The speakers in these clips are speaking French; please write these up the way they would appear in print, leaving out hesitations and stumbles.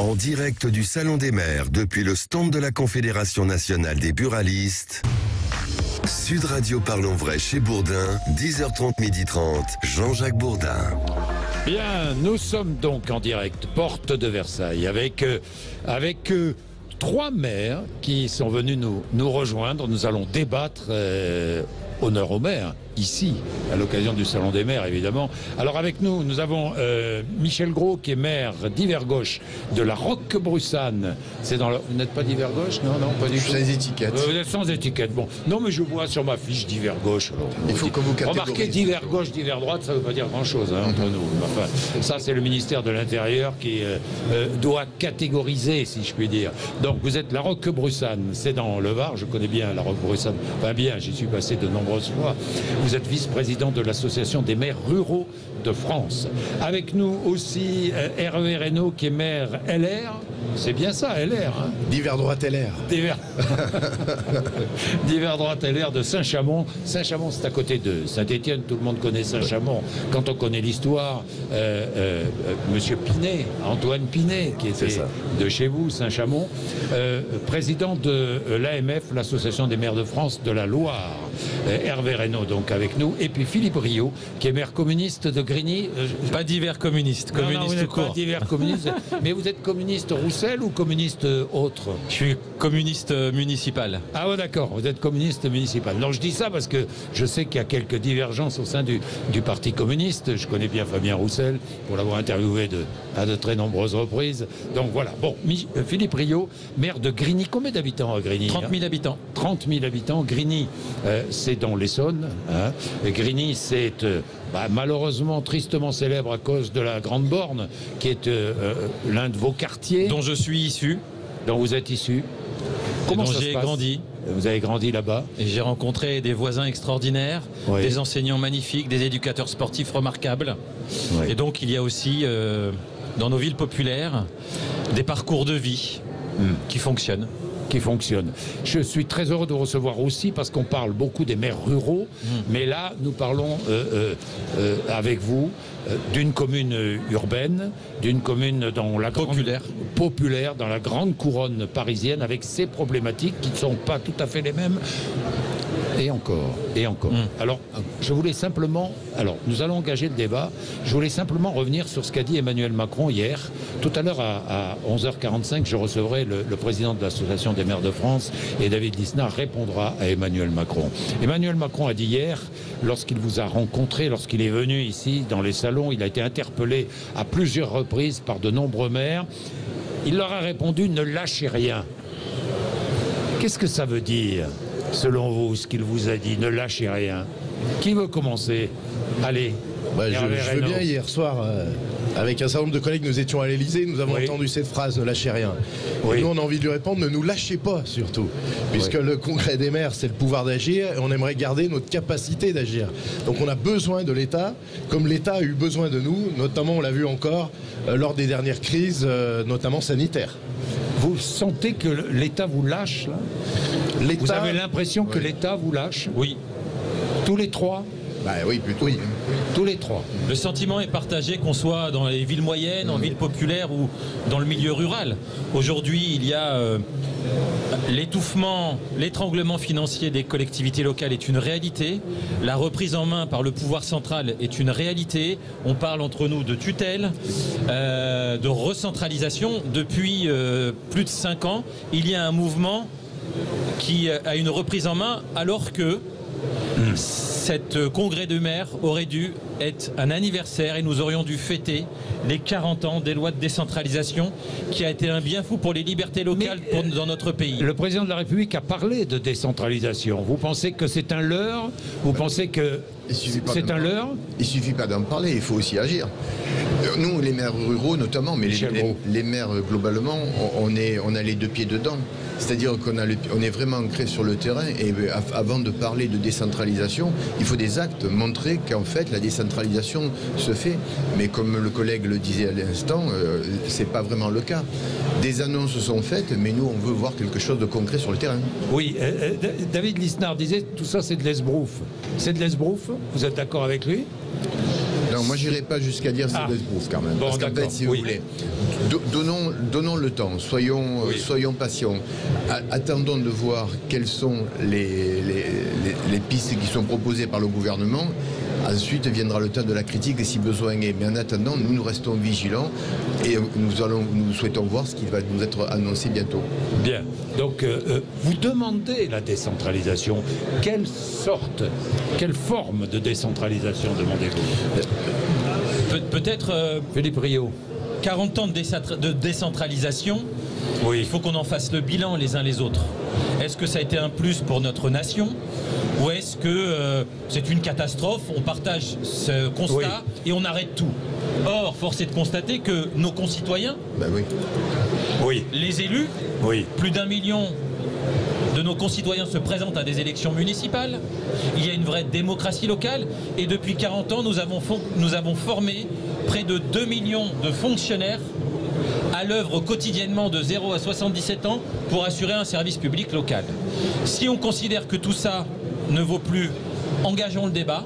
En direct du Salon des maires depuis le stand de la Confédération nationale des buralistes. Sud Radio Parlons Vrai chez Bourdin, 10h30, 12h30, Jean-Jacques Bourdin. Bien, nous sommes donc en direct, porte de Versailles, avec 3 maires qui sont venus nous rejoindre. Nous allons débattre, honneur aux maires, ici, à l'occasion du Salon des maires, évidemment. Alors avec nous, nous avons Michel Gros, qui est maire d'Hiver-Gauche, de la Roquebrussanne. C'est dans vous n'êtes pas d'Hiver-Gauche? Non, pas du tout. Sans étiquette. Vous êtes sans étiquette, bon. Non, mais je vois sur ma fiche d'Hiver-Gauche. Il faut que vous catégorisez. Remarquez, d'Hiver-Gauche, d'Hiver-Droite, ça ne veut pas dire grand-chose entre nous. Enfin, ça, c'est le ministère de l'Intérieur qui doit catégoriser, si je puis dire. Donc, vous êtes la Roquebrussanne, c'est dans le Var. Je connais bien la Roquebrussanne. Enfin bien, j'y suis passé de nombreuses fois. Vous êtes vice-président de l'Association des maires ruraux de France. Avec nous aussi Hervé Reynaud, qui est maire LR. C'est bien ça, LR. Hein, D'Hiver-Droite LR. D'Hiver-Droite LR de Saint-Chamond. Saint-Chamond, c'est à côté de Saint-Étienne. Tout le monde connaît Saint-Chamond. Quand on connaît l'histoire, Monsieur Pinet, Antoine Pinet, qui était de chez vous, Saint-Chamond, président de l'AMF, l'Association des maires de France de la Loire. Hervé Reynaud, donc, avec nous. Et puis Philippe Rio, qui est maire communiste de Grigny. Pas d'hiver communiste, communiste non, vous court. Pas d'hiver communiste. Mais vous êtes communiste Roussel ou communiste autre? Je suis communiste municipal. Ah ouais, d'accord, vous êtes communiste municipal. Non, je dis ça parce que je sais qu'il y a quelques divergences au sein du Parti communiste. Je connais bien Fabien Roussel, pour l'avoir interviewé à de très nombreuses reprises. Donc voilà. Bon, Philippe Rio, maire de Grigny. Combien d'habitants à Grigny? 30 000 habitants. 30 000 habitants. Grigny, c'est dans l'Essonne. Hein. Grigny, c'est malheureusement tristement célèbre à cause de la Grande Borne, qui est l'un de vos quartiers. Dont je suis issu. Dont vous êtes issu. Comment ça se passe? J'ai grandi. Vous avez grandi là-bas. Et j'ai rencontré des voisins extraordinaires, des enseignants magnifiques, des éducateurs sportifs remarquables. Oui. Et donc il y a aussi, dans nos villes populaires, des parcours de vie qui fonctionnent. Je suis très heureux de vous recevoir aussi parce qu'on parle beaucoup des maires ruraux, mais là nous parlons avec vous d'une commune urbaine, d'une commune dans la populaire, dans la grande couronne parisienne, avec ses problématiques qui ne sont pas tout à fait les mêmes. Et encore. Alors, je voulais simplement... Alors, nous allons engager le débat. Je voulais simplement revenir sur ce qu'a dit Emmanuel Macron hier. Tout à l'heure, à 11h45, je recevrai le président de l'Association des maires de France et David Lisnard répondra à Emmanuel Macron. Emmanuel Macron a dit hier, lorsqu'il vous a rencontré, lorsqu'il est venu ici dans les salons, il a été interpellé à plusieurs reprises par de nombreux maires. Il leur a répondu « Ne lâchez rien ». Qu'est-ce que ça veut dire ? Selon vous, ce qu'il vous a dit, ne lâchez rien. Qui veut commencer? Allez. Je veux bien. Hier soir, avec un certain nombre de collègues, nous étions à l'Élysée, nous avons entendu cette phrase, ne lâchez rien. Et nous, on a envie de lui répondre, ne nous lâchez pas, surtout. Puisque le congrès des maires, c'est le pouvoir d'agir, et on aimerait garder notre capacité d'agir. Donc on a besoin de l'État, comme l'État a eu besoin de nous, notamment, on l'a vu encore, lors des dernières crises, notamment sanitaires. Vous sentez que l'État vous lâche, là? Vous avez l'impression que l'État vous lâche? Oui. Tous les trois? Oui, plutôt. Oui. Tous les trois. Le sentiment est partagé, qu'on soit dans les villes moyennes, en villes populaires ou dans le milieu rural. Aujourd'hui, il y a l'étouffement, l'étranglement financier des collectivités locales est une réalité. La reprise en main par le pouvoir central est une réalité. On parle entre nous de tutelle, de recentralisation. Depuis plus de 5 ans, il y a un mouvement qui a une reprise en main, alors que cet congrès de maires aurait dû être un anniversaire et nous aurions dû fêter les 40 ans des lois de décentralisation, qui a été un bien fou pour les libertés locales dans notre pays. Le président de la République a parlé de décentralisation. Vous pensez que c'est un leurre? Vous pensez que c'est un leurre? Il ne suffit pas d'en parler, il faut aussi agir. Nous, les maires ruraux notamment, mais les maires globalement, on a les deux pieds dedans. C'est-à-dire qu'on est vraiment ancré sur le terrain et avant de parler de décentralisation, il faut des actes, montrer qu'en fait la décentralisation se fait. Mais comme le collègue le disait à l'instant, c'est pas vraiment le cas. Des annonces sont faites, mais nous on veut voir quelque chose de concret sur le terrain. Oui, David Lisnard disait tout ça c'est de l'esbrouf. C'est de l'esbrouf? Vous êtes d'accord avec lui? Non, Non, moi j'irai pas jusqu'à dire c'est bulletproof quand même. Bon, parce qu'en fait, si vous voulez, donnons le temps, soyons patients. Attendons de voir quelles sont les pistes qui sont proposées par le gouvernement. Ensuite viendra le temps de la critique si besoin est. Mais en attendant, nous restons vigilants et nous souhaitons voir ce qui va nous être annoncé bientôt. Bien. Donc, vous demandez la décentralisation. Quelle forme de décentralisation demandez-vous? Peut-être Philippe Rio. 40 ans de décentralisation, il faut qu'on en fasse le bilan les uns les autres. Est-ce que ça a été un plus pour notre nation ou est-ce que c'est une catastrophe? On partage ce constat et on arrête tout. Or, force est de constater que nos concitoyens, les élus, plus d'1 million de nos concitoyens se présentent à des élections municipales. Il y a une vraie démocratie locale et depuis 40 ans, nous avons formé près de 2 millions de fonctionnaires à l'œuvre quotidiennement de 0 à 77 ans pour assurer un service public local. Si on considère que tout ça ne vaut plus, engageons le débat.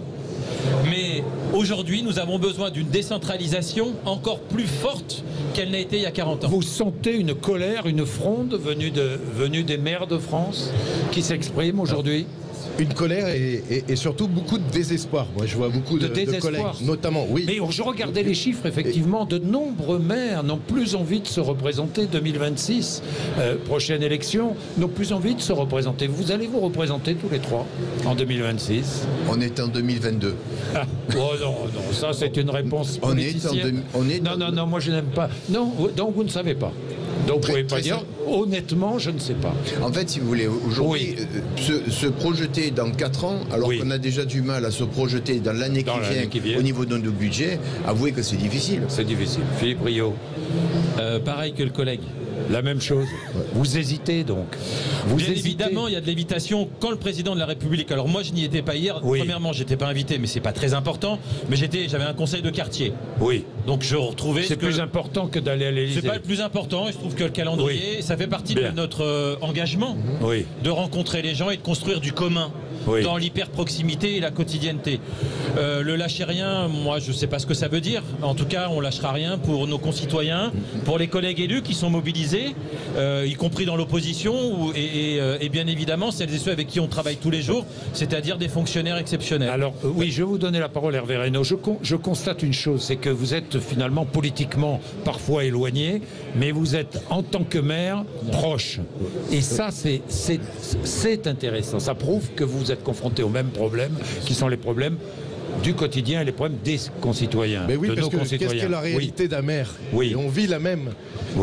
Mais aujourd'hui, nous avons besoin d'une décentralisation encore plus forte qu'elle n'a été il y a 40 ans. Vous sentez une colère, une fronde venue des maires de France qui s'exprime aujourd'hui? Une colère et surtout beaucoup de désespoir. Moi, je vois beaucoup de collègues, notamment. Oui. Mais je regardais les chiffres, effectivement, de nombreux maires n'ont plus envie de se représenter 2026, prochaine élection, n'ont plus envie de se représenter. Vous allez vous représenter tous les trois en 2026? On est en 2022. Oh non, ça c'est une réponse politicienne. Non, moi je n'aime pas. Non, donc vous ne savez pas. Donc vous ne pouvez pas dire, honnêtement, je ne sais pas. En fait, si vous voulez, aujourd'hui, se projeter dans 4 ans, alors qu'on a déjà du mal à se projeter dans l'année qui vient au niveau de nos budgets, avouez que c'est difficile. C'est difficile. Philippe Rio. Pareil que le collègue. La même chose. Vous hésitez donc. Bien évidemment, il y a de l'évitation quand le président de la République. Alors moi, je n'y étais pas hier. Premièrement, j'étais pas invité, mais c'est pas très important. Mais j'avais un conseil de quartier. Oui. Donc je retrouvais. C'est plus important que d'aller à l'Élysée. C'est pas le plus important. Et je trouve que le calendrier, ça fait partie de notre engagement de rencontrer les gens et de construire du commun. Dans l'hyper-proximité et la quotidienneté. Le lâcher rien, moi je ne sais pas ce que ça veut dire. En tout cas, on ne lâchera rien pour nos concitoyens, pour les collègues élus qui sont mobilisés, y compris dans l'opposition, et bien évidemment celles et ceux avec qui on travaille tous les jours, c'est-à-dire des fonctionnaires exceptionnels. Alors oui, je vais vous donner la parole, Hervé Reynaud. Je constate une chose, c'est que vous êtes finalement politiquement parfois éloigné, mais vous êtes en tant que maire proche. Et ça, c'est intéressant. Ça prouve que vous êtes confrontés aux mêmes problèmes, qui sont les problèmes du quotidien et les problèmes des concitoyens. Mais oui, parce que qu'est-ce que la réalité d'un maire? Et on vit la même.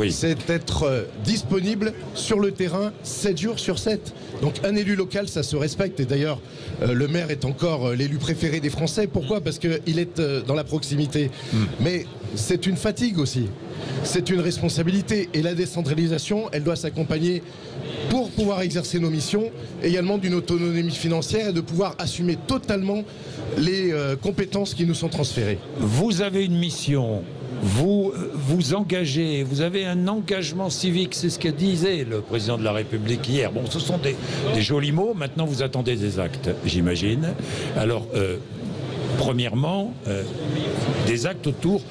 C'est être disponible sur le terrain 7 jours sur 7. Donc un élu local, ça se respecte. Et d'ailleurs, le maire est encore l'élu préféré des Français. Pourquoi? Parce qu'il est dans la proximité. Mais c'est une fatigue aussi. C'est une responsabilité. Et la décentralisation, elle doit s'accompagner, pour pouvoir exercer nos missions, également d'une autonomie financière et de pouvoir assumer totalement les compétences qui nous sont transférées. Vous avez une mission, vous vous engagez, vous avez un engagement civique, c'est ce que disait le président de la République hier. Bon, ce sont des jolis mots, maintenant vous attendez des actes, j'imagine. Alors, premièrement, des actes autour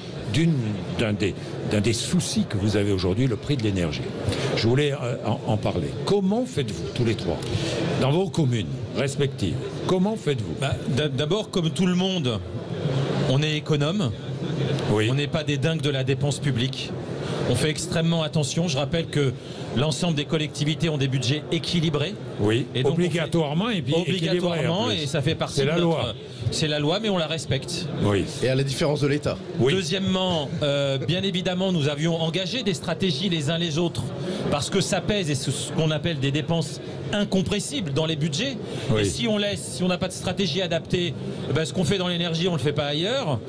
d'un des soucis que vous avez aujourd'hui, le prix de l'énergie. Je voulais en parler. Comment faites-vous, tous les trois, dans vos communes respectives? Comment faites-vous? D'abord, comme tout le monde, on est économe. On n'est pas des dingues de la dépense publique. On fait extrêmement attention. Je rappelle que l'ensemble des collectivités ont des budgets équilibrés. Et donc obligatoirement, et puis obligatoirement, et ça fait partie de la loi. C'est la loi, mais on la respecte. Et à la différence de l'État. Deuxièmement, bien évidemment, nous avions engagé des stratégies les uns les autres, parce que ça pèse, et c'est ce qu'on appelle des dépenses incompressibles dans les budgets. Et si on n'a pas de stratégie adaptée, ce qu'on fait dans l'énergie, on ne le fait pas ailleurs.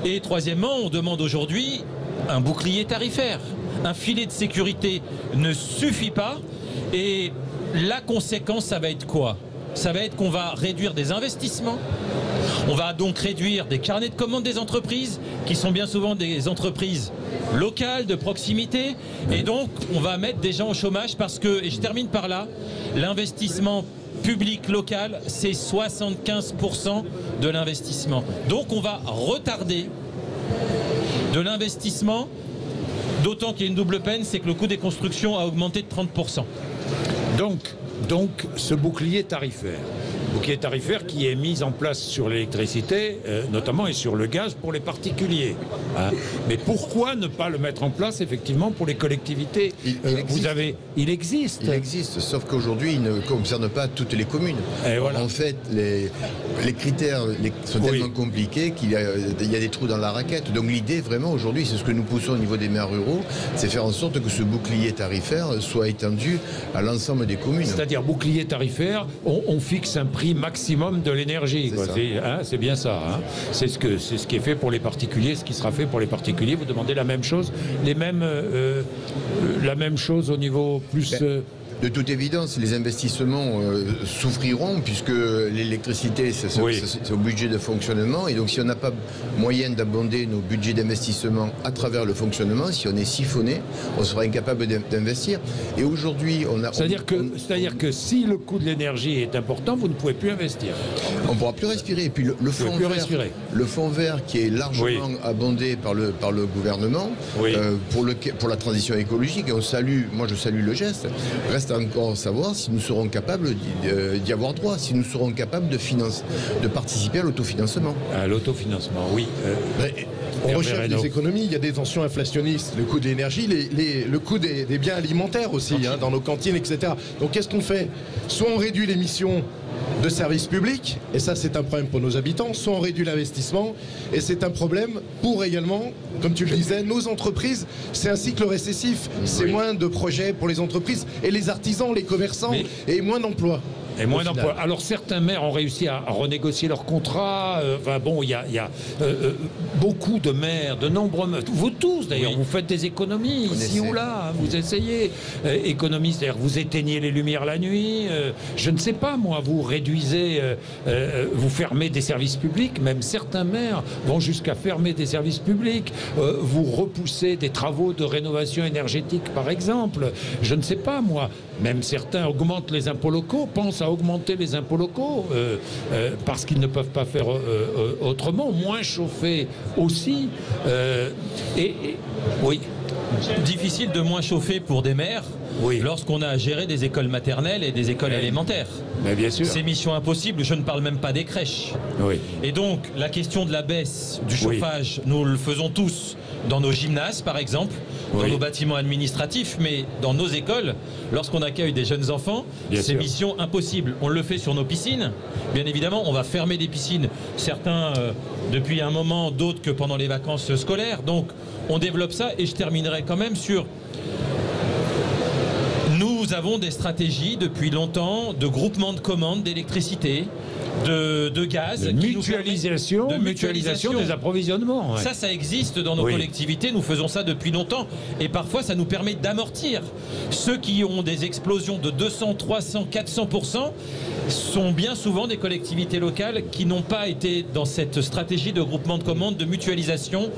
Et troisièmement, on demande aujourd'hui un bouclier tarifaire. Un filet de sécurité ne suffit pas. Et la conséquence, ça va être quoi? Ça va être qu'on va réduire des investissements. On va donc réduire des carnets de commandes des entreprises, qui sont bien souvent des entreprises locales, de proximité. Et donc, on va mettre des gens au chômage parce que, et je termine par là, l'investissement public local, c'est 75% de l'investissement. Donc, on va retarder De l'investissement, d'autant qu'il y a une double peine, c'est que le coût des constructions a augmenté de 30%. Donc ce bouclier tarifaire qui est mis en place sur l'électricité, notamment, et sur le gaz pour les particuliers. Hein. Mais pourquoi ne pas le mettre en place, effectivement, pour les collectivités? Il existe. Il existe, sauf qu'aujourd'hui, il ne concerne pas toutes les communes. Voilà. En fait, les critères sont tellement compliqués qu'il y a des trous dans la raquette. Donc l'idée, vraiment, aujourd'hui, c'est ce que nous poussons au niveau des maires ruraux, c'est faire en sorte que ce bouclier tarifaire soit étendu à l'ensemble des communes. C'est-à-dire, bouclier tarifaire, on fixe un prix maximum de l'énergie. C'est bien ça. Hein. C'est ce qui est fait pour les particuliers, ce qui sera fait pour les particuliers. Vous demandez la même chose, la même chose au niveau plus... De toute évidence, les investissements souffriront puisque l'électricité, c'est au budget de fonctionnement. Et donc, si on n'a pas moyen d'abonder nos budgets d'investissement à travers le fonctionnement, si on est siphonné, on sera incapable d'investir. Et aujourd'hui, C'est-à-dire que si le coût de l'énergie est important, vous ne pouvez plus investir. On ne pourra plus respirer. Et puis le fonds vert qui est largement abondé par le gouvernement pour la transition écologique, et moi je salue le geste, reste encore savoir si nous serons capables d'y avoir droit, si nous serons capables de participer à l'autofinancement. À l'autofinancement, oui. On recherche des économies, il y a des tensions inflationnistes, le coût de l'énergie, le coût des biens alimentaires aussi, dans nos cantines, etc. Donc qu'est-ce qu'on fait? Soit on réduit l'émission de services publics, et ça c'est un problème pour nos habitants, soit on réduit l'investissement, et c'est un problème pour également, comme tu le disais, nos entreprises. C'est un cycle récessif, c'est moins de projets pour les entreprises et les artisans, les commerçants, et moins d'emplois. Et moins d'emplois. Alors certains maires ont réussi à renégocier leurs contrats. Il y a beaucoup de maires, de nombreux maires. Vous tous d'ailleurs, vous faites des économies ici ou là. Vous essayez. Économies, c'est-à-dire vous éteignez les lumières la nuit. Je ne sais pas moi, vous réduisez, vous fermez des services publics. Même certains maires vont jusqu'à fermer des services publics. Vous repoussez des travaux de rénovation énergétique par exemple. Je ne sais pas moi. Même certains augmentent les impôts locaux, pensent à augmenter les impôts locaux parce qu'ils ne peuvent pas faire autrement, moins chauffer aussi. Oui. Difficile de moins chauffer pour des maires lorsqu'on a à gérer des écoles maternelles et des écoles élémentaires. Mais bien sûr. C'est mission impossible, je ne parle même pas des crèches. Et donc, la question de la baisse du chauffage, nous le faisons tous dans nos gymnases, par exemple, dans nos bâtiments administratifs, mais dans nos écoles, lorsqu'on accueille des jeunes enfants, c'est mission impossible. On le fait sur nos piscines. Bien évidemment, on va fermer des piscines, certains depuis un moment, d'autres que pendant les vacances scolaires. Donc, on développe ça, et je terminerai quand même sur... Nous avons des stratégies depuis longtemps de groupement de commandes d'électricité, de gaz, de mutualisation des approvisionnements. Ça existe dans nos collectivités, nous faisons ça depuis longtemps, et parfois ça nous permet d'amortir. Ceux qui ont des explosions de 200, 300, 400% sont bien souvent des collectivités locales qui n'ont pas été dans cette stratégie de groupement de commandes, de mutualisation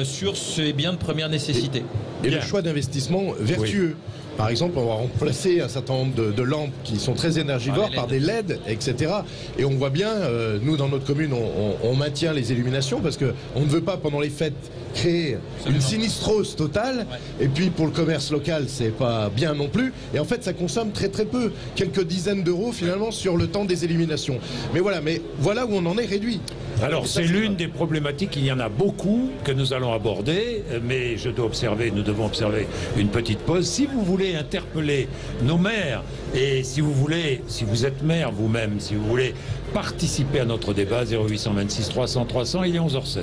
sur ces biens de première nécessité. Et le choix d'investissement vertueux. Par exemple, on va remplacer un certain nombre de lampes qui sont très énergivores par des LED, etc. Et on voit bien, nous dans notre commune, on maintient les illuminations parce qu'on ne veut pas pendant les fêtes créer une sinistrose totale. Et puis pour le commerce local, c'est pas bien non plus. Et en fait, ça consomme très très peu, quelques dizaines d'euros finalement sur le temps des illuminations. Mais voilà où on en est réduit. Alors c'est l'une des problématiques, il y en a beaucoup que nous allons aborder, mais nous devons observer une petite pause. Si vous voulez interpeller nos maires, et si vous êtes maire vous-même, si vous voulez participer à notre débat, 0826 300 300, il est 11h16.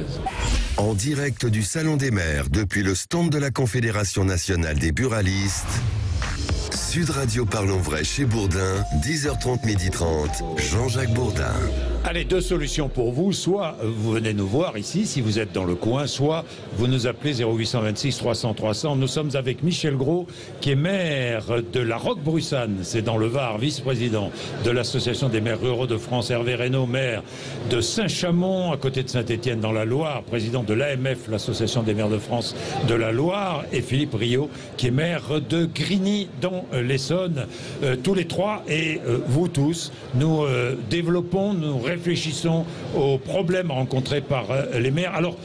En direct du Salon des maires, depuis le stand de la Confédération nationale des buralistes, Sud Radio Parlons Vrai chez Bourdin, 10h30, 12h30, Jean-Jacques Bourdin. Allez, deux solutions pour vous. Soit vous venez nous voir ici, si vous êtes dans le coin, soit vous nous appelez 0826 300 300. Nous sommes avec Michel Gros, qui est maire de la Roque-Brussanne, c'est dans le Var, vice-président de l'Association des maires ruraux de France. Hervé Reynaud, maire de Saint-Chamond, à côté de Saint-Étienne dans la Loire, président de l'AMF, l'Association des maires de France de la Loire, et Philippe Riot, qui est maire de Grigny dans l'Essonne. Tous les trois, et vous tous, nous développons, nous réfléchissons aux problèmes rencontrés par les maires. Alors,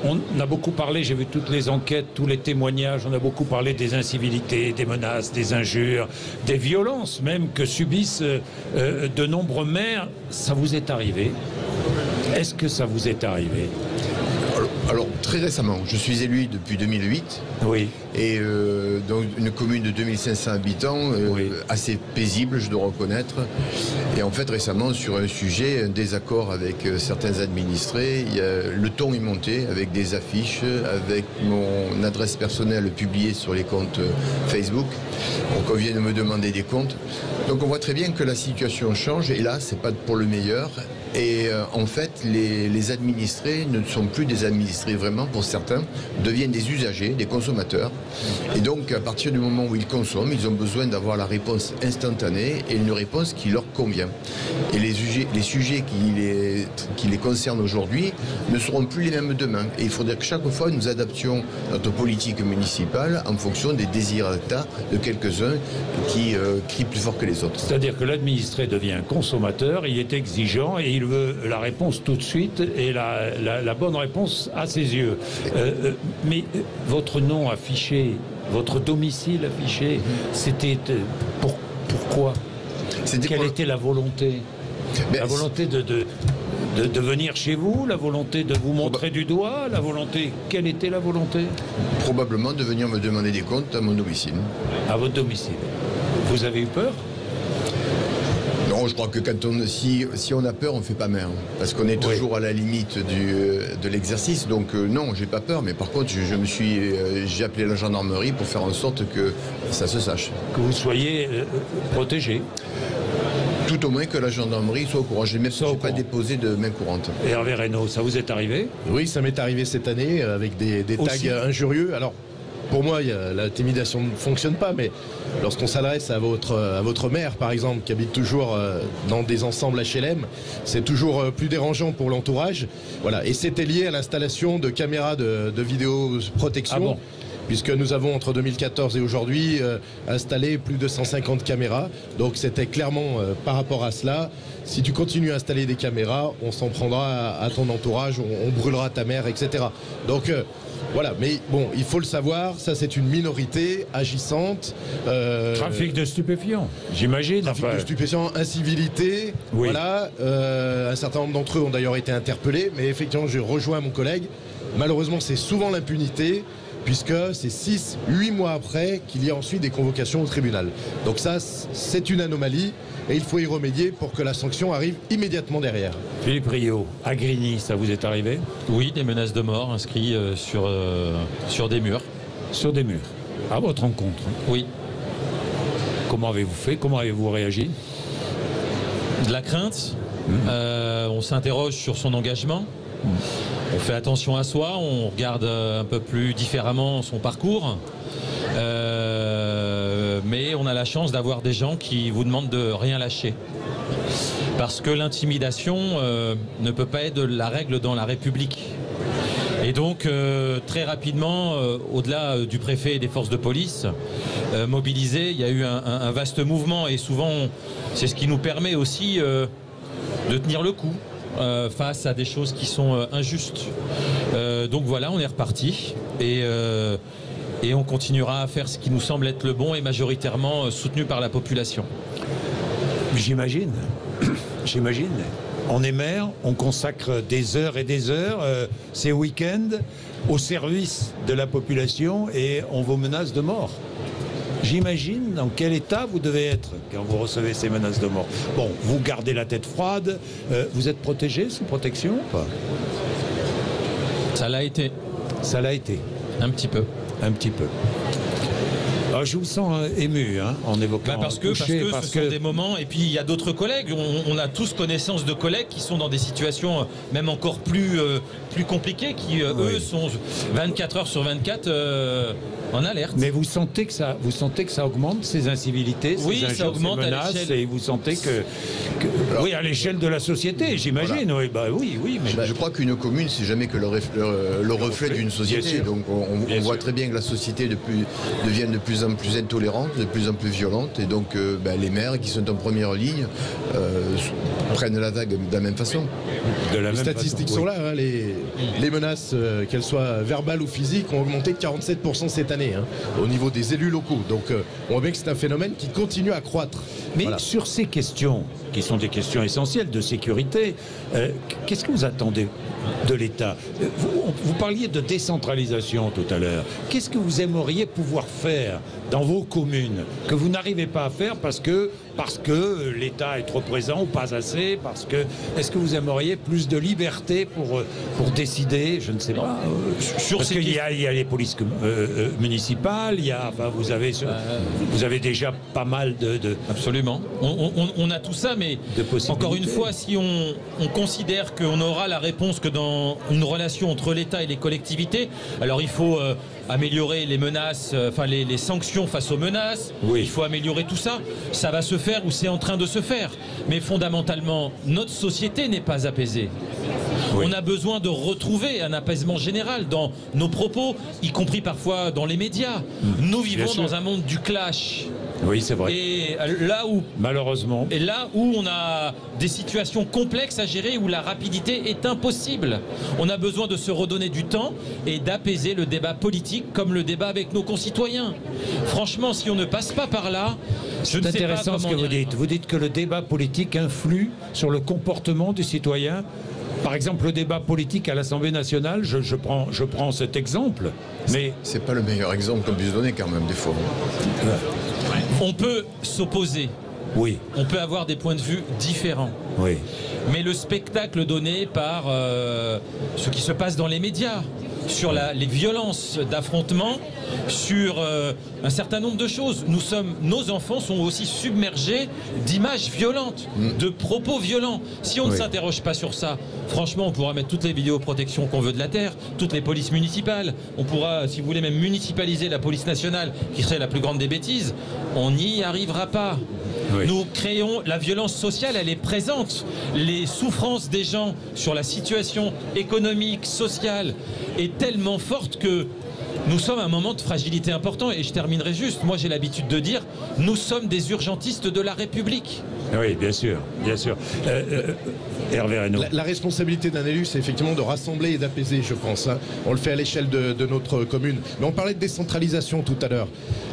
On a beaucoup parlé, j'ai vu toutes les enquêtes, tous les témoignages, on a beaucoup parlé des incivilités, des menaces, des injures, des violences même que subissent de nombreux maires. Ça vous est arrivé? Est-ce que ça vous est arrivé? Alors, très récemment, je suis élu depuis 2008. Oui. Et dans une commune de 2500 habitants, assez paisible, je dois reconnaître. Et en fait, récemment, sur un sujet, un désaccord avec certains administrés, le ton est monté avec des affiches, avec mon adresse personnelle publiée sur les comptes Facebook. Donc, on vient de me demander des comptes. Donc, on voit très bien que la situation change. Et là, c'est pas pour le meilleur. Et en fait, les administrés ne sont plus des administrés vraiment, pour certains, deviennent des usagers, des consommateurs. Et donc, à partir du moment où ils consomment, ils ont besoin d'avoir la réponse instantanée et une réponse qui leur convient. Et les sujets qui les concernent aujourd'hui ne seront plus les mêmes demain. Et il faudrait que chaque fois, nous adaptions notre politique municipale en fonction des désirata de quelques-uns qui crient plus fort que les autres. C'est-à-dire que l'administré devient un consommateur, il est exigeant et il veut la réponse tout de suite et la bonne réponse à ses yeux. Mais votre nom affiché, votre domicile affiché, c'était pourquoi? Quelle était la volonté? La volonté de venir chez vous, la volonté de vous montrer du doigt, la volonté... Quelle était la volonté? Probablement de venir me demander des comptes à mon domicile. À votre domicile. Vous avez eu peur? Non, je crois que si on a peur, on ne fait pas maire. Parce qu'on est toujours à la limite de l'exercice. Donc non, j'ai pas peur. Mais par contre, j'ai appelé la gendarmerie pour faire en sorte que ça se sache. Que vous soyez protégé. Tout au moins que la gendarmerie soit au courant. Je n'ai même pas déposé de main courante. Et Hervé Reynaud, ça vous est arrivé? Oui, ça m'est arrivé cette année avec des tags injurieux. Alors, pour moi, l'intimidation ne fonctionne pas, mais lorsqu'on s'adresse à votre maire, par exemple, qui habite toujours dans des ensembles HLM, c'est toujours plus dérangeant pour l'entourage. Voilà. Et c'était lié à l'installation de caméras de vidéoprotection. Ah bon? Puisque nous avons, entre 2014 et aujourd'hui, installé plus de 150 caméras. Donc c'était clairement par rapport à cela. Si tu continues à installer des caméras, on s'en prendra à ton entourage, on brûlera ta mère, etc. Donc voilà, mais bon, il faut le savoir, ça c'est une minorité agissante. Trafic de stupéfiants, j'imagine. Trafic de stupéfiants, incivilité, oui. Voilà. Un certain nombre d'entre eux ont d'ailleurs été interpellés, mais effectivement, je rejoins mon collègue. Malheureusement, c'est souvent l'impunité, puisque c'est 6-8 mois après qu'il y a ensuite des convocations au tribunal. Donc ça, c'est une anomalie et il faut y remédier pour que la sanction arrive immédiatement derrière. Philippe Rio, à Grigny, ça vous est arrivé? Oui, des menaces de mort inscrites sur des murs. Sur des murs? À votre rencontre? Oui. Comment avez-vous fait? Comment avez-vous réagi? De la crainte. On s'interroge sur son engagement. On fait attention à soi, on regarde un peu plus différemment son parcours, mais on a la chance d'avoir des gens qui vous demandent de rien lâcher. Parce que l'intimidation ne peut pas être la règle dans la République. Et donc, très rapidement, au-delà du préfet et des forces de police mobilisées, il y a eu un vaste mouvement et souvent, c'est ce qui nous permet aussi de tenir le coup. Face à des choses qui sont injustes. Donc voilà, on est reparti et on continuera à faire ce qui nous semble être le bon et majoritairement soutenu par la population. J'imagine. On est maire, on consacre des heures et des heures, ces week-ends, au service de la population et on vous menace de mort. J'imagine dans quel état vous devez être quand vous recevez ces menaces de mort. Bon, vous gardez la tête froide, vous êtes protégé, sous protection ou pas? Ça l'a été. Ça l'a été. Un petit peu. Un petit peu. Alors, je vous sens ému en évoquant... parce que ce sont des moments, et puis il y a d'autres collègues, on a tous connaissance de collègues qui sont dans des situations même encore plus compliquées, qui eux sont 24 heures sur 24 en alerte. Mais vous sentez que ça augmente, ces incivilités, ces oui, injures, ça augmente ces menaces, à l'échelle. et vous sentez oui, à l'échelle de la société, j'imagine. Voilà. Oui, mais je crois qu'une commune, c'est jamais que le reflet d'une société. Donc on voit très bien que la société devient de plus en plus intolérante, de plus en plus violente, et donc les maires qui sont en première ligne prennent l'attaque de la même façon. Les statistiques sont là, hein, les menaces, qu'elles soient verbales ou physiques, ont augmenté de 47% cette année, hein, au niveau des élus locaux. Donc on voit bien que c'est un phénomène qui continue à croître. Mais sur ces questions, qui sont des questions essentielles de sécurité, qu'est-ce que vous attendez de l'État? Vous parliez de décentralisation tout à l'heure. Qu'est-ce que vous aimeriez pouvoir faire dans vos communes que vous n'arrivez pas à faire parce que l'État est trop présent ou pas assez, est-ce que vous aimeriez plus de liberté pour décider, je ne sais pas, parce qu'il y a les polices municipales, vous avez déjà pas mal de Absolument. On a tout ça, mais encore une fois, si on considère qu'on aura la réponse que dans une relation entre l'État et les collectivités, alors il faut améliorer les menaces, les sanctions face aux menaces, il faut améliorer tout ça. Ça va se faire ou c'est en train de se faire. Mais fondamentalement, notre société n'est pas apaisée. Oui. On a besoin de retrouver un apaisement général dans nos propos, y compris parfois dans les médias. Nous vivons dans un monde du clash. Oui, c'est vrai. Et là où, malheureusement, on a des situations complexes à gérer, où la rapidité est impossible. On a besoin de se redonner du temps et d'apaiser le débat politique comme le débat avec nos concitoyens. Franchement, si on ne passe pas par là, c'est intéressant ce que vous dites. Vous dites que le débat politique influe sur le comportement du citoyen. Par exemple, le débat politique à l'Assemblée nationale, je prends cet exemple, mais c'est pas le meilleur exemple qu'on puisse donner quand même des fois. On peut s'opposer. Oui. On peut avoir des points de vue différents. Oui. Mais le spectacle donné par ce qui se passe dans les médias, sur les violences d'affrontement, sur un certain nombre de choses. Nos enfants sont aussi submergés d'images violentes, de propos violents. Si on ne s'interroge pas sur ça, franchement, on pourra mettre toutes les vidéoprotections qu'on veut de la terre, toutes les polices municipales. On pourra, si vous voulez, même municipaliser la police nationale, qui serait la plus grande des bêtises. On n'y arrivera pas. Oui. Nous créons la violence sociale, elle est présente. Les souffrances des gens sur la situation économique, sociale est tellement forte que nous sommes à un moment de fragilité important. Et je terminerai juste, moi j'ai l'habitude de dire, nous sommes des urgentistes de la République. Oui, bien sûr, bien sûr. Hervé Reynaud. La responsabilité d'un élu, c'est effectivement de rassembler et d'apaiser, je pense. Hein. On le fait à l'échelle de notre commune. Mais on parlait de décentralisation tout à l'heure.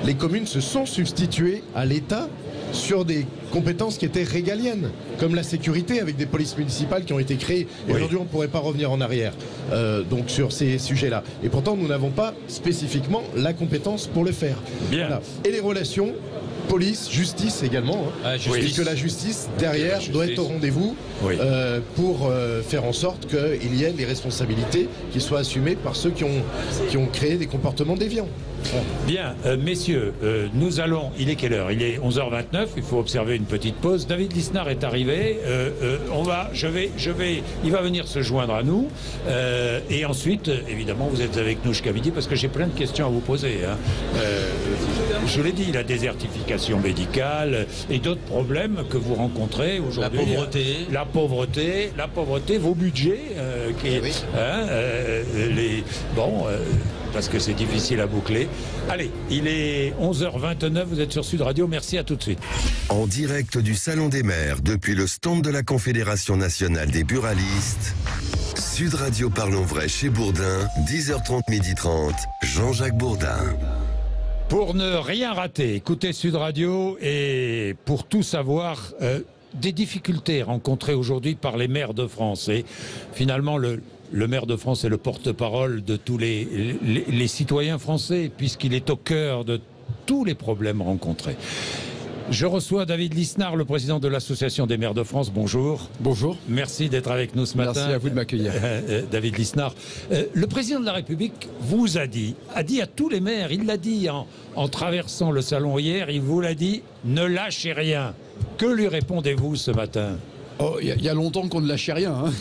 Les communes se sont substituées à l'État sur des compétences qui étaient régaliennes, comme la sécurité, avec des polices municipales qui ont été créées. Et aujourd'hui, on ne pourrait pas revenir en arrière donc sur ces sujets-là. Et pourtant, nous n'avons pas spécifiquement la compétence pour le faire. Bien. Voilà. Et les relations police, justice également, hein, puisque la justice derrière doit être au rendez-vous pour faire en sorte qu'il y ait les responsabilités qui soient assumées par ceux qui ont créé des comportements déviants. Bien, messieurs, nous allons, il est quelle heure? Il est 11h29, il faut observer une petite pause. David Lisnard est arrivé, il va venir se joindre à nous, et ensuite, évidemment, vous êtes avec nous jusqu'à midi, parce que j'ai plein de questions à vous poser. Hein. Je l'ai dit, la désertification médicale et d'autres problèmes que vous rencontrez aujourd'hui. La pauvreté, vos budgets, parce que c'est difficile à boucler. Allez, il est 11h29, vous êtes sur Sud Radio, merci, à tout de suite. En direct du Salon des maires, depuis le stand de la Confédération nationale des buralistes, Sud Radio Parlons Vrai chez Bourdin, 10h30, 12h30, Jean-Jacques Bourdin. Pour ne rien rater, écoutez Sud Radio, et pour tout savoir, des difficultés rencontrées aujourd'hui par les maires de France. Et finalement, le maire de France est le porte-parole de tous les citoyens français, puisqu'il est au cœur de tous les problèmes rencontrés. Je reçois David Lisnard, le président de l'Association des maires de France. Bonjour. Bonjour. Merci d'être avec nous ce matin. Merci à vous de m'accueillir. David Lisnard. Le président de la République vous a dit à tous les maires, il l'a dit en traversant le salon hier, il vous l'a dit, ne lâchez rien. Que lui répondez-vous ce matin ? Oh, il y a longtemps qu'on ne lâchait rien. Hein.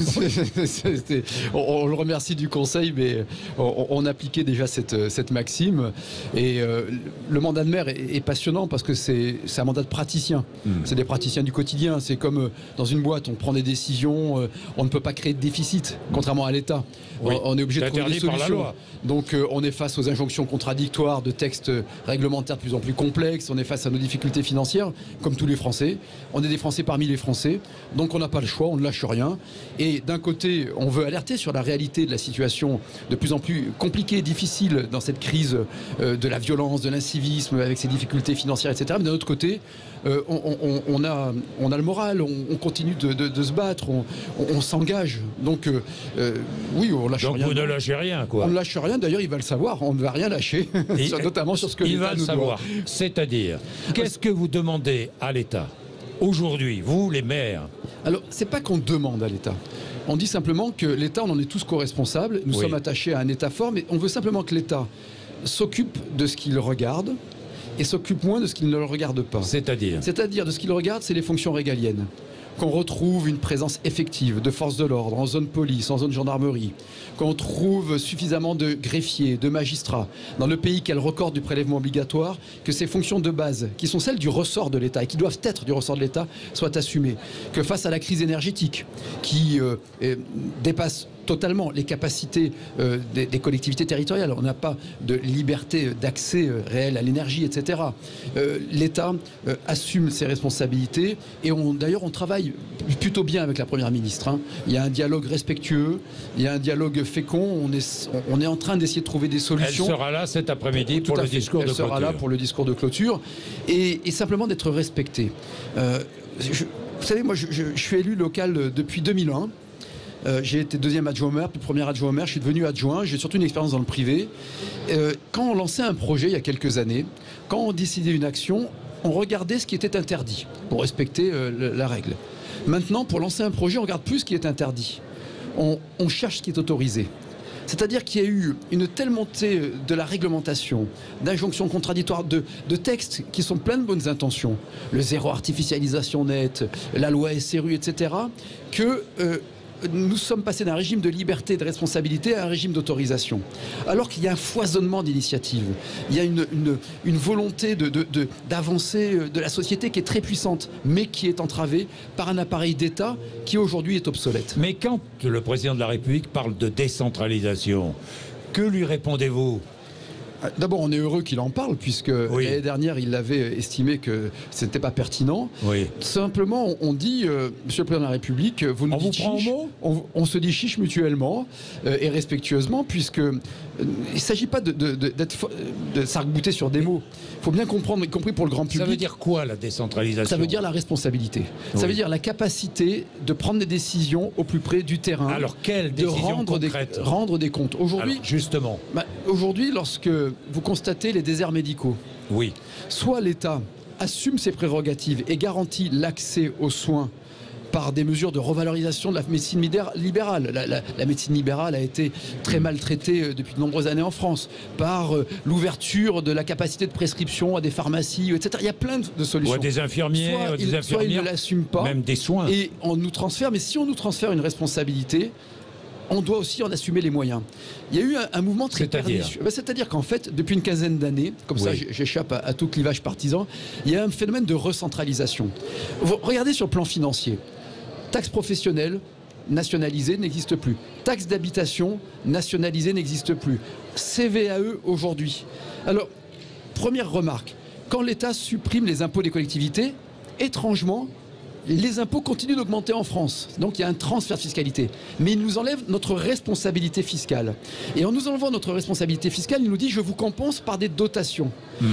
On le remercie du Conseil, mais on appliquait déjà cette maxime. Et le mandat de maire est passionnant parce que c'est un mandat de praticien. C'est des praticiens du quotidien. C'est comme dans une boîte, on prend des décisions, on ne peut pas créer de déficit, contrairement à l'État. Oui. On est obligé de trouver des solutions. Par la loi. Donc on est face aux injonctions contradictoires de textes réglementaires de plus en plus complexes. On est face à nos difficultés financières, comme tous les Français. On est des Français parmi les Français. Donc on n'a pas le choix, on ne lâche rien. Et d'un côté, on veut alerter sur la réalité de la situation de plus en plus compliquée, difficile dans cette crise de la violence, de l'incivisme, avec ses difficultés financières, etc. Mais d'un autre côté, on a le moral, on continue de se battre, on s'engage. Donc oui, on lâche rien. Donc vous ne lâchez rien, quoi. On ne lâche rien, d'ailleurs il va le savoir, on ne va rien lâcher, notamment sur ce que l'État nous doit. C'est-à-dire, qu'est-ce que vous demandez à l'État aujourd'hui, vous les maires? Alors, c'est pas qu'on demande à l'État. On dit simplement que l'État, on en est tous co-responsables. Nous sommes attachés à un État fort, mais on veut simplement que l'État s'occupe de ce qu'il regarde et s'occupe moins de ce qu'il ne le regarde pas. C'est-à-dire de ce qu'il regarde, c'est les fonctions régaliennes. Qu'on retrouve une présence effective de forces de l'ordre en zone police, en zone gendarmerie, qu'on trouve suffisamment de greffiers, de magistrats dans le pays qui a le record du prélèvement obligatoire, que ces fonctions de base, qui sont celles du ressort de l'État et qui doivent être du ressort de l'État, soient assumées. Que face à la crise énergétique qui dépasse totalement les capacités des collectivités territoriales. On n'a pas de liberté d'accès réel à l'énergie, etc. L'État assume ses responsabilités et d'ailleurs on travaille plutôt bien avec la Première ministre. Hein. Il y a un dialogue respectueux, il y a un dialogue fécond, on est en train d'essayer de trouver des solutions. Elle sera là cet après-midi pour le discours de clôture. Elle sera là pour le discours de clôture et simplement d'être respectée. Vous savez, moi je suis élu local depuis 2001. J'ai été deuxième adjoint au maire, puis premier adjoint au maire, je suis devenu adjoint, j'ai surtout une expérience dans le privé. Quand on lançait un projet il y a quelques années, quand on décidait une action, on regardait ce qui était interdit pour respecter la règle. Maintenant, pour lancer un projet, on regarde plus ce qui est interdit. On cherche ce qui est autorisé. C'est-à-dire qu'il y a eu une telle montée de la réglementation, d'injonctions contradictoires, de textes qui sont pleins de bonnes intentions, le zéro artificialisation nette, la loi SRU, etc., que nous sommes passés d'un régime de liberté et de responsabilité à un régime d'autorisation. Alors qu'il y a un foisonnement d'initiatives, il y a une volonté d'avancer de la société qui est très puissante, mais qui est entravée par un appareil d'État qui aujourd'hui est obsolète. Mais quand le président de la République parle de décentralisation, que lui répondez-vous ? D'abord, on est heureux qu'il en parle, puisque l'année dernière, il avait estimé que ce n'était pas pertinent. Oui. Simplement, on dit, Monsieur le Président de la République, vous nous dites chiche, on se dit chiche mutuellement et respectueusement, puisque il ne s'agit pas de s'arc-bouter sur des mots. Il faut bien comprendre, y compris pour le grand public. Ça veut dire quoi, la décentralisation ? Ça veut dire la responsabilité. Oui. Ça veut dire la capacité de prendre des décisions au plus près du terrain. Alors, quelles décisions concrètes ? Rendre des comptes. Aujourd'hui, justement. Aujourd'hui, lorsque vous constatez les déserts médicaux, soit l'État assume ses prérogatives et garantit l'accès aux soins par des mesures de revalorisation de la médecine libérale. La médecine libérale a été très maltraitée depuis de nombreuses années en France, par l'ouverture de la capacité de prescription à des pharmacies, etc. Il y a plein de solutions. Ou à des infirmières, soit ils ne l'assument pas, même des soins. Et on nous transfère, mais si on nous transfère une responsabilité, on doit aussi en assumer les moyens. Il y a eu un mouvement très pernicieux. C'est-à-dire qu'en fait, depuis une quinzaine d'années, comme ça j'échappe à tout clivage partisan, il y a un phénomène de recentralisation. Regardez sur le plan financier. Taxe professionnelle nationalisée n'existe plus. Taxe d'habitation nationalisée n'existe plus. CVAE aujourd'hui. Alors, première remarque, quand l'État supprime les impôts des collectivités, étrangement, les impôts continuent d'augmenter en France. Donc il y a un transfert de fiscalité. Mais il nous enlève notre responsabilité fiscale. Et en nous enlevant notre responsabilité fiscale, il nous dit « je vous compense par des dotations ».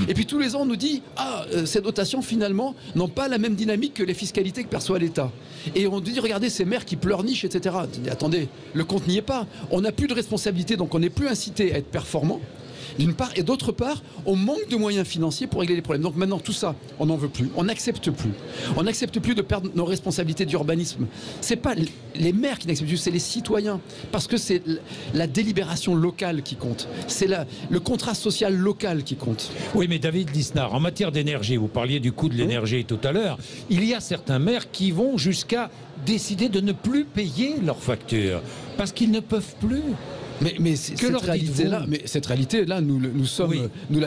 Et puis tous les ans, on nous dit « ah, ces dotations finalement n'ont pas la même dynamique que les fiscalités que perçoit l'État ». Et on nous dit « regardez ces maires qui pleurnichent, etc. » Attendez, le compte n'y est pas. On n'a plus de responsabilité, donc on n'est plus incité à être performant. D'une part, et d'autre part, on manque de moyens financiers pour régler les problèmes. Donc maintenant, tout ça, on n'en veut plus, on n'accepte plus. On n'accepte plus de perdre nos responsabilités d'urbanisme. C'est pas les maires qui n'acceptent plus, c'est les citoyens. Parce que c'est la délibération locale qui compte. C'est le contrat social local qui compte. Oui, mais David Lisnard, en matière d'énergie, vous parliez du coût de l'énergie tout à l'heure, il y a certains maires qui vont jusqu'à décidé de ne plus payer leurs factures parce qu'ils ne peuvent plus. Mais cette réalité-là, nous sommes, oui.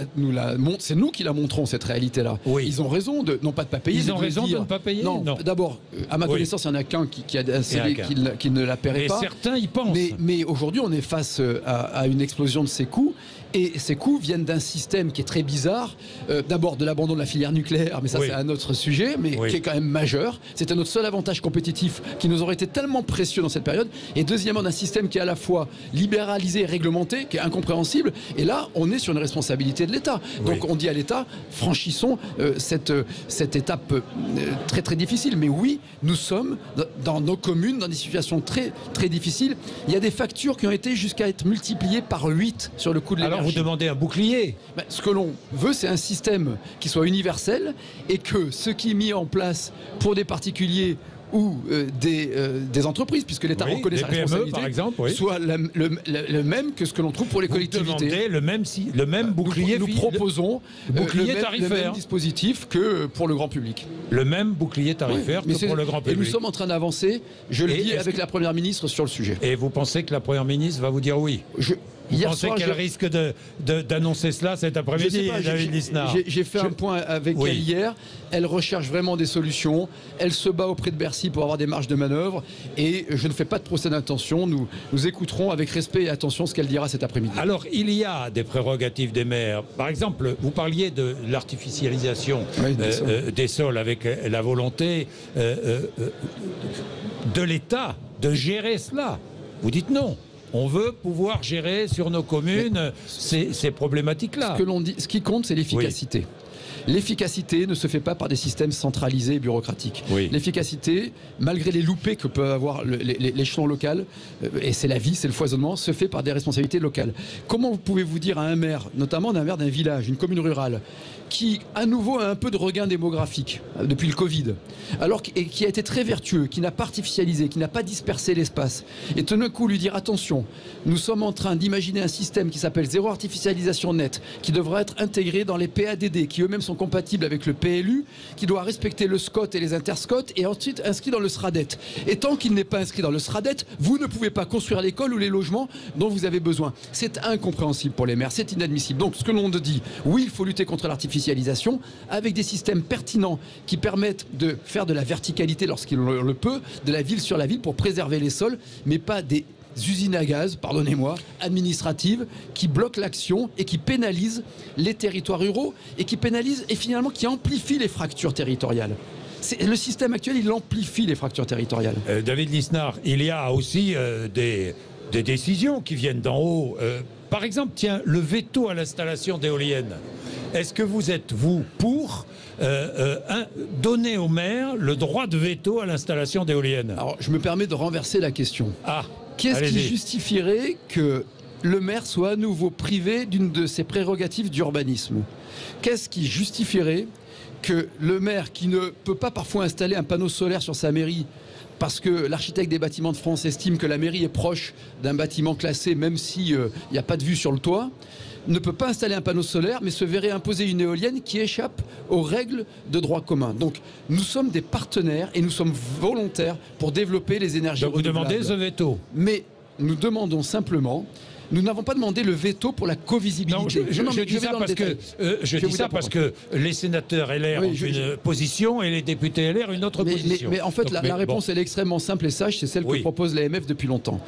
C'est nous qui la montrons, cette réalité-là. Oui. Ils ont raison de non pas de pas payer. Ils ont raison de ne pas payer. Non. D'abord, à ma connaissance, il n'y en a qu'un qui a un CV qui ne la paierait pas. Et certains y pensent. Mais aujourd'hui, on est face à une explosion de ces coûts. Et ces coûts viennent d'un système qui est très bizarre. D'abord de l'abandon de la filière nucléaire, mais ça c'est un autre sujet, mais qui est quand même majeur. C'était notre seul avantage compétitif qui nous aurait été tellement précieux dans cette période. Et deuxièmement, d'un système qui est à la fois libéralisé et réglementé, qui est incompréhensible. Et là, on est sur une responsabilité de l'État. Donc on dit à l'État, franchissons cette étape très très difficile. Mais oui, nous sommes dans nos communes, dans des situations très très difficiles. Il y a des factures qui ont été jusqu'à être multipliées par 8 sur le coût de l'énergie. Alors vous demandez un bouclier. Ce que l'on veut, c'est un système qui soit universel et que ce qui est mis en place pour des particuliers ou des entreprises, puisque l'État reconnaît sa responsabilité, par exemple, soit le même que ce que l'on trouve pour les collectivités. Demandez le même bouclier. Nous proposons le même dispositif que pour le grand public. Le même bouclier tarifaire que pour le grand public. Et nous sommes en train d'avancer, je le dis, avec la Première ministre sur le sujet. Et vous pensez que la Première ministre va vous dire oui? Vous pensez qu'elle risque d'annoncer cela cet après-midi, David Lisnard? J'ai fait un point avec elle hier. Elle recherche vraiment des solutions. Elle se bat auprès de Bercy pour avoir des marges de manœuvre. Et je ne fais pas de procès d'intention. Nous écouterons avec respect et attention ce qu'elle dira cet après-midi. Alors, il y a des prérogatives des maires. Par exemple, vous parliez de l'artificialisation des sols avec la volonté de l'État de gérer cela. Vous dites non. On veut pouvoir gérer sur nos communes ces problématiques-là. Ce qui compte, c'est l'efficacité. Oui. L'efficacité ne se fait pas par des systèmes centralisés et bureaucratiques. Oui. L'efficacité, malgré les loupés que peut avoir l'échelon local, et c'est la vie, c'est le foisonnement, se fait par des responsabilités locales. Comment pouvez-vous dire à un maire, notamment un maire d'un village, une commune rurale, qui à nouveau a un peu de regain démographique depuis le Covid, et qui a été très vertueux, qui n'a pas artificialisé, qui n'a pas dispersé l'espace, et tout d'un coup lui dire attention, nous sommes en train d'imaginer un système qui s'appelle zéro artificialisation nette, qui devra être intégré dans les PADD, qui eux-mêmes sont compatibles avec le PLU, qui doit respecter le SCOT et les interscots, et ensuite inscrit dans le SRADET. Et tant qu'il n'est pas inscrit dans le SRADET, vous ne pouvez pas construire l'école ou les logements dont vous avez besoin. C'est incompréhensible pour les maires, c'est inadmissible. Donc ce que l'on dit, oui, il faut lutter contre l'artificialisation avec des systèmes pertinents qui permettent de faire de la verticalité lorsqu'il le peut, de la ville sur la ville pour préserver les sols, mais pas des usines à gaz, pardonnez-moi, administratives qui bloquent l'action et qui pénalisent les territoires ruraux et qui pénalisent et finalement qui amplifient les fractures territoriales. Le système actuel, il amplifie les fractures territoriales. David Lisnard, il y a aussi des décisions qui viennent d'en haut. Par exemple, tiens, le veto à l'installation d'éoliennes. Est-ce que vous êtes, vous, pour donner aux maires le droit de veto à l'installation d'éoliennes? Alors, je me permets de renverser la question. Qu'est-ce qui justifierait que le maire soit à nouveau privé d'une de ses prérogatives d'urbanisme? Qu'est-ce qui justifierait que le maire, qui ne peut pas parfois installer un panneau solaire sur sa mairie, parce que l'architecte des bâtiments de France estime que la mairie est proche d'un bâtiment classé, même s'il n'y a pas de vue sur le toit, ne peut pas installer un panneau solaire, mais se verrait imposer une éolienne qui échappe aux règles de droit commun. Donc, nous sommes des partenaires et nous sommes volontaires pour développer les énergies renouvelables. Vous demandez ce veto? Mais nous demandons simplement... Nous n'avons pas demandé le veto pour la covisibilité. Non, je dis ça parce que les sénateurs LR ont une position et les députés LR une autre position. Mais en fait, la réponse, elle est extrêmement simple et sage, c'est celle que propose l'AMF depuis longtemps.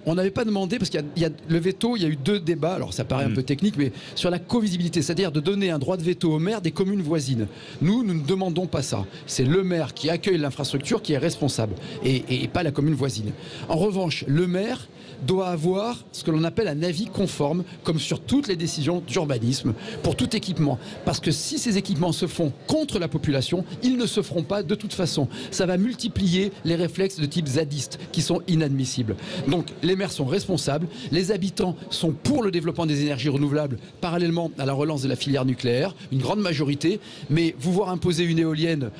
On n'avait pas demandé, parce qu'il y a le veto, il y a eu 2 débats, alors ça paraît un peu technique, mais sur la covisibilité, c'est-à-dire de donner un droit de veto au maire des communes voisines. Nous ne demandons pas ça. C'est le maire qui accueille l'infrastructure qui est responsable, et pas la commune voisine. En revanche, le maire doit avoir ce que l'on appelle un avis conforme, comme sur toutes les décisions d'urbanisme, pour tout équipement. Parce que si ces équipements se font contre la population, ils ne se feront pas de toute façon. Ça va multiplier les réflexes de type zadiste, qui sont inadmissibles. Donc les maires sont responsables, les habitants sont pour le développement des énergies renouvelables, parallèlement à la relance de la filière nucléaire, une grande majorité, mais vous voir imposer une éolienne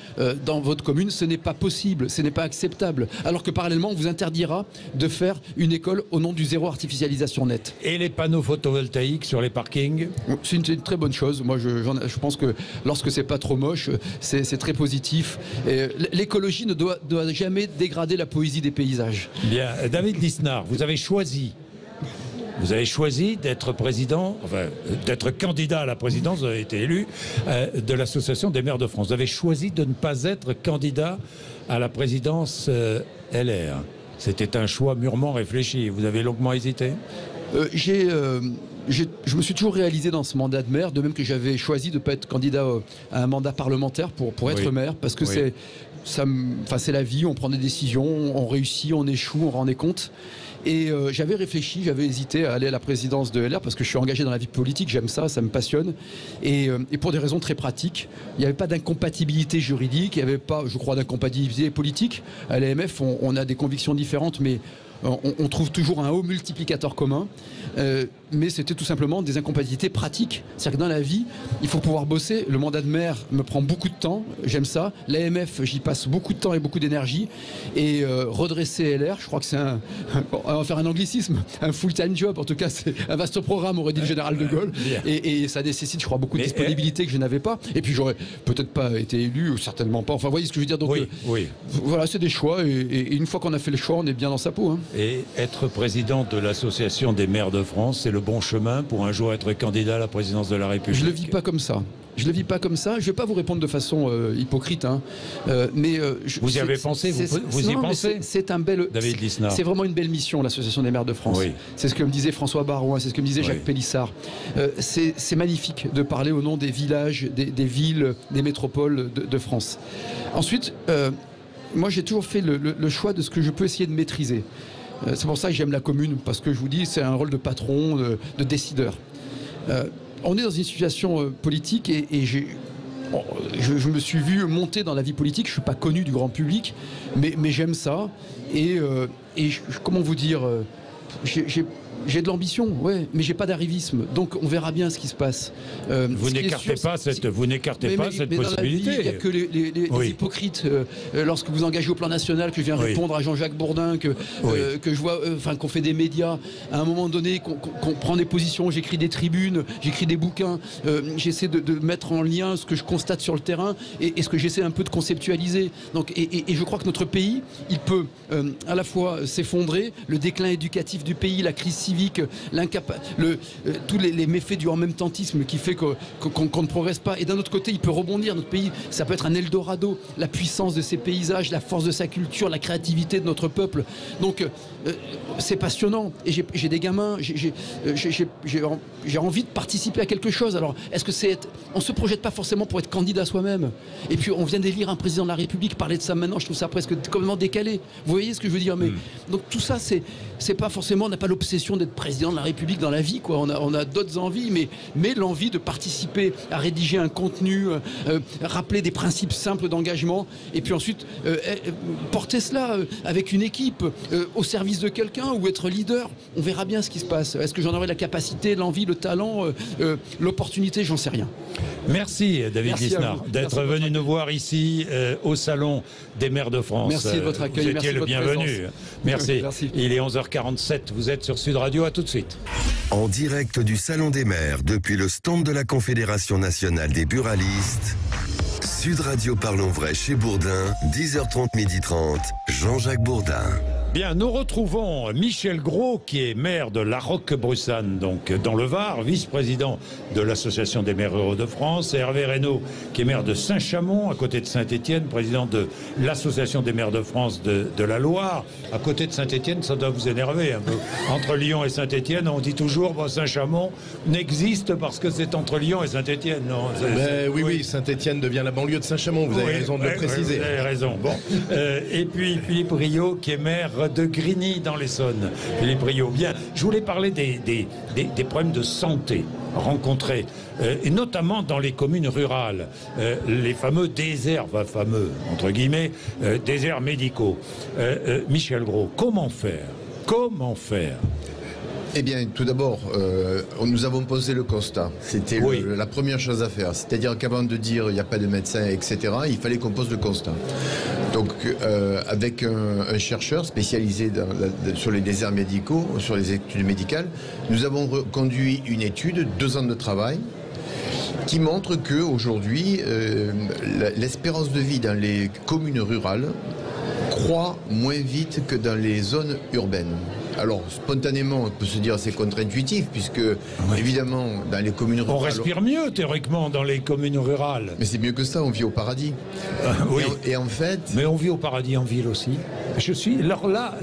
dans votre commune, ce n'est pas possible, ce n'est pas acceptable. Alors que parallèlement, on vous interdira de faire une école au nom du zéro artificialisation nette. Et les panneaux photovoltaïques sur les parkings? C'est une très bonne chose. Moi, je pense que lorsque c'est pas trop moche, c'est très positif. L'écologie ne doit jamais dégrader la poésie des paysages. Bien, David Lisnard, vous avez choisi d'être président, enfin d'être candidat à la présidence, vous avez été élu, de l'Association des maires de France. Vous avez choisi de ne pas être candidat à la présidence LR. C'était un choix mûrement réfléchi. Vous avez longuement hésité? Je me suis toujours réalisé dans ce mandat de maire, de même que j'avais choisi de ne pas être candidat à un mandat parlementaire pour être maire, parce que c'est la vie, on prend des décisions, on réussit, on échoue, on rend des comptes. Et j'avais réfléchi, j'avais hésité à aller à la présidence de LR parce que je suis engagé dans la vie politique, j'aime ça, ça me passionne. Et pour des raisons très pratiques, il n'y avait pas d'incompatibilité juridique, il n'y avait pas, je crois, d'incompatibilité politique. À l'AMF, on a des convictions différentes, mais on trouve toujours un haut multiplicateur commun. Mais c'était tout simplement des incompatibilités pratiques. C'est-à-dire que dans la vie, il faut pouvoir bosser. Le mandat de maire me prend beaucoup de temps, j'aime ça. L'AMF, j'y passe beaucoup de temps et beaucoup d'énergie. Et redresser LR, je crois que c'est on va faire un anglicisme, un full-time job. En tout cas, c'est un vaste programme, aurait dit le général de Gaulle. Et ça nécessite, je crois, beaucoup de disponibilité que je n'avais pas. Et puis, j'aurais peut-être pas été élu, ou certainement pas. Enfin, vous voyez ce que je veux dire. Donc, voilà, c'est des choix. Et une fois qu'on a fait le choix, on est bien dans sa peau. Hein. Et être président de l'Association des maires de France, c'est le bon chemin pour un jour être candidat à la présidence de la République? Je ne le vis pas comme ça. Je ne le vis pas comme ça. Je ne vais pas vous répondre de façon hypocrite. Hein. Vous y avez pensé? Vous y pensez? C'est un bel... David Lisnard. C'est vraiment une belle mission, l'Association des maires de France. Oui. C'est ce que me disait François Baroin, c'est ce que me disait Jacques Pélissard. C'est magnifique de parler au nom des villages, des villes, des métropoles de France. Ensuite, moi j'ai toujours fait le choix de ce que je peux essayer de maîtriser. C'est pour ça que j'aime la commune, parce que je vous dis, c'est un rôle de patron, de décideur. On est dans une situation politique et je me suis vu monter dans la vie politique. Je ne suis pas connu du grand public, mais j'aime ça. Et comment vous dire, j'ai de l'ambition, ouais, mais j'ai pas d'arrivisme. Donc on verra bien ce qui se passe. Vous n'écartez pas cette possibilité. Il n'y a que les hypocrites. Lorsque vous engagez au plan national, que je viens répondre à Jean-Jacques Bourdin, que je vois, qu'on fait des médias, à un moment donné, qu'on prend des positions, j'écris des tribunes, j'écris des bouquins, j'essaie de mettre en lien ce que je constate sur le terrain et ce que j'essaie un peu de conceptualiser. Donc, et je crois que notre pays, il peut à la fois s'effondrer, le déclin éducatif du pays, la crise civique, tous les méfaits du en même tentisme qui fait qu'on ne progresse pas. Et d'un autre côté, il peut rebondir. Notre pays, ça peut être un Eldorado. La puissance de ses paysages, la force de sa culture, la créativité de notre peuple. Donc, c'est passionnant. Et j'ai des gamins, j'ai envie de participer à quelque chose. Alors, est-ce que on se projette pas forcément pour être candidat soi-même? Et puis, on vient d'élire un président de la République. Parler de ça maintenant, je trouve ça presque complètement décalé. Vous voyez ce que je veux dire? Mais donc, tout ça, c'est pas forcément, on n'a pas l'obsession d'être président de la République dans la vie, quoi. On a d'autres envies, mais l'envie de participer à rédiger un contenu, rappeler des principes simples d'engagement, et puis ensuite porter cela avec une équipe au service de quelqu'un ou être leader. On verra bien ce qui se passe. Est-ce que j'en aurai la capacité, l'envie, le talent, l'opportunité? J'en sais rien. Merci David Lisnard d'être venu nous voir ici au Salon des maires de France. Merci de votre accueil. Vous étiez le bienvenu. Merci. Il est 11h47. Vous êtes sur Sud Radio. À tout de suite. En direct du Salon des maires depuis le stand de la Confédération nationale des buralistes. Sud Radio Parlons Vrai chez Bourdin, 10h30, 12h30, Jean-Jacques Bourdin. Bien, nous retrouvons Michel Gros, qui est maire de La Roque-Brussanne, donc dans le Var, vice-président de l'Association des maires ruraux de France, et Hervé Reynaud, qui est maire de Saint-Chamond, à côté de Saint-Étienne, président de l'Association des maires de France de la Loire. À côté de Saint-Étienne, ça doit vous énerver un peu. Entre Lyon et Saint-Étienne, on dit toujours Saint-Chamond n'existe parce que c'est entre Lyon et Saint-Étienne. Non, oui, Saint-Étienne devient la banlieue de Saint-Chamond, vous avez raison de le préciser. Vous avez raison. Bon. Et puis Philippe Riot, qui est maire de Grigny dans l'Essonne. Philippe Riot, bien. Je voulais parler des problèmes de santé rencontrés, et notamment dans les communes rurales, les fameux déserts, entre guillemets, déserts médicaux. Michel Gros, comment faire? Eh bien, tout d'abord, nous avons posé le constat. C'était la première chose à faire. C'est-à-dire qu'avant de dire il n'y a pas de médecin, etc., il fallait qu'on pose le constat. Donc, avec un chercheur spécialisé sur les déserts médicaux, sur les études médicales, nous avons conduit une étude, 2 ans de travail, qui montre qu'aujourd'hui, l'espérance de vie dans les communes rurales croît moins vite que dans les zones urbaines. Alors, spontanément, on peut se dire c'est contre-intuitif, puisque, évidemment, dans les communes rurales... On respire mieux, théoriquement, dans les communes rurales. Mais c'est mieux que ça, on vit au paradis. Oui. Et en fait... Mais on vit au paradis en ville aussi. Alors là,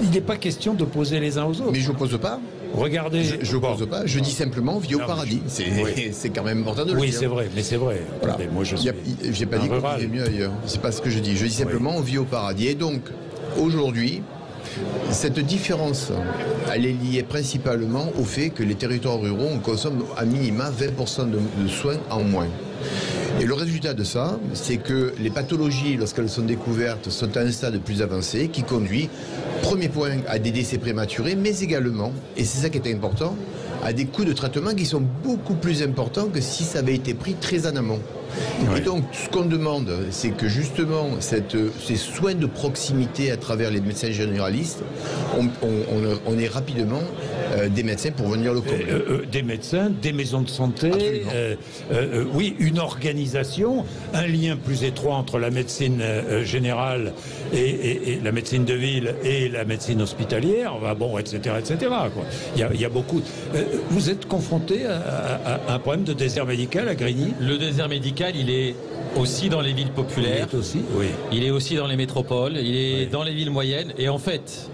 il n'est pas question de poser les uns aux autres. Mais je n'oppose pas. Regardez... Je n'oppose pas, je dis simplement on vit au paradis. C'est quand même important de le dire. Oui, c'est vrai, mais c'est vrai. Voilà. Attendez, moi, je n'ai pas dit qu'on vivait mieux ailleurs. C'est pas ce que je dis. Je dis simplement on vit au paradis. Et donc, aujourd'hui... Cette différence, elle est liée principalement au fait que les territoires ruraux, on consomme à minima 20% de soins en moins. Et le résultat de ça, c'est que les pathologies, lorsqu'elles sont découvertes, sont à un stade plus avancé qui conduit, premier point, à des décès prématurés, mais également, et c'est ça qui est important, à des coûts de traitement qui sont beaucoup plus importants que si ça avait été pris très en amont. Et donc, ce qu'on demande, c'est que justement, ces soins de proximité à travers les médecins généralistes, on ait rapidement des médecins pour venir le combler. Des médecins, des maisons de santé, oui, une organisation, un lien plus étroit entre la médecine générale et la médecine de ville et la médecine hospitalière, etc., etc. Quoi. Il y a beaucoup... vous êtes confronté à un problème de désert médical à Grigny? Le désert médical, il est aussi dans les villes populaires, il est aussi dans les métropoles, il est dans les villes moyennes, et en fait,